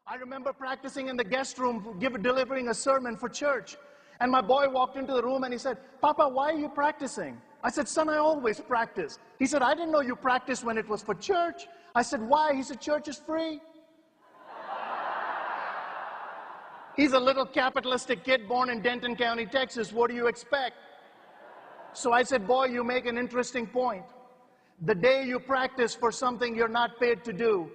I remember practicing in the guest room, delivering a sermon for church. And my boy walked into the room and he said, "Papa, why are you practicing?" I said, "Son, I always practice." He said, "I didn't know you practiced when it was for church." I said, "Why?" He said, "Church is free." He's a little capitalistic kid born in Denton County, Texas. What do you expect? So I said, "Boy, you make an interesting point. The day you practice for something you're not paid to do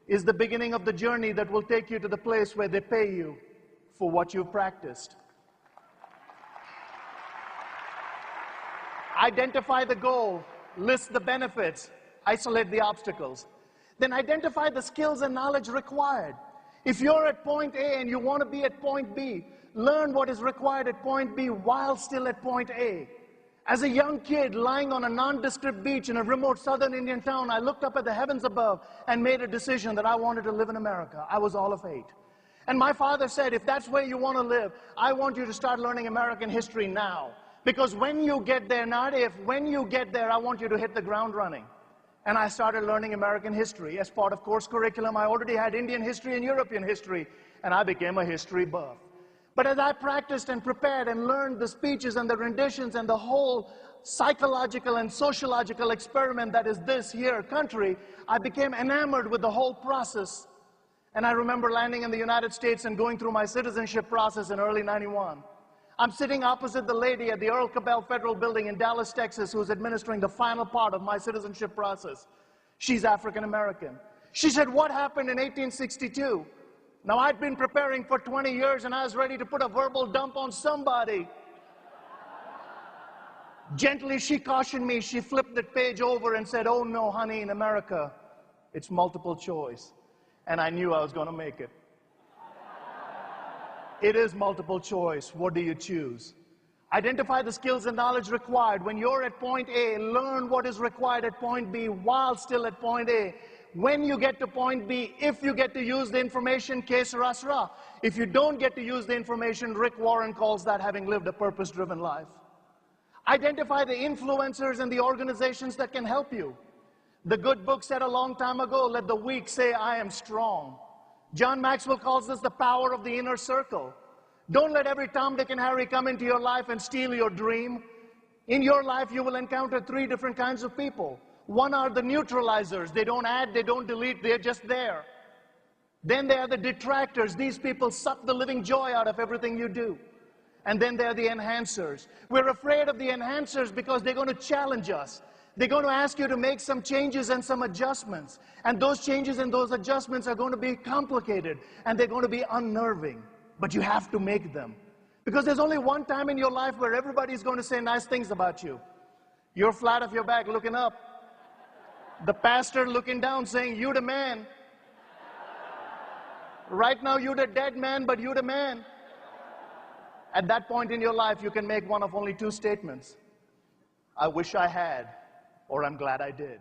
is the beginning of the journey that will take you to the place where they pay you for what you've practiced." Identify the goal, list the benefits, isolate the obstacles. Then identify the skills and knowledge required. If you're at point A and you want to be at point B, learn what is required at point B while still at point A. As a young kid lying on a nondescript beach in a remote southern Indian town, I looked up at the heavens above and made a decision that I wanted to live in America. I was all of 8. And my father said, "If that's where you want to live, I want you to start learning American history now. Because when you get there, not if, when you get there, I want you to hit the ground running." And I started learning American history. As part of course curriculum, I already had Indian history and European history, and I became a history buff. But as I practiced and prepared and learned the speeches and the renditions and the whole psychological and sociological experiment that is this here country, I became enamored with the whole process. And I remember landing in the United States and going through my citizenship process in early '91. I'm sitting opposite the lady at the Earl Cabell Federal Building in Dallas, Texas, who's administering the final part of my citizenship process. She's African American. She said, "What happened in 1862? Now, I'd been preparing for 20 years and I was ready to put a verbal dump on somebody. Gently, she cautioned me. She flipped the page over and said, "Oh no, honey, in America, it's multiple choice." And I knew I was going to make it. It is multiple choice. What do you choose? Identify the skills and knowledge required. When you're at point A, learn what is required at point B while still at point A. When you get to point B, if you get to use the information, que sera, sera. If you don't get to use the information, Rick Warren calls that having lived a purpose-driven life. Identify the influencers and the organizations that can help you. The good book said a long time ago, "Let the weak say, I am strong." John Maxwell calls this the power of the inner circle. Don't let every Tom, Dick, and Harry come into your life and steal your dream. In your life, you will encounter 3 different kinds of people. One are the neutralizers. They don't add, they don't delete, they're just there. Then there are the detractors. These people suck the living joy out of everything you do. And then there are the enhancers. We're afraid of the enhancers because they're going to challenge us. They're going to ask you to make some changes and some adjustments. And those changes and those adjustments are going to be complicated. And they're going to be unnerving. But you have to make them. Because there's only one time in your life where everybody's going to say nice things about you. You're flat off your back looking up. The pastor looking down saying, "You the man." Right now you're the dead man, but you the man. At that point in your life, you can make one of only 2 statements. I wish I had, or I'm glad I did.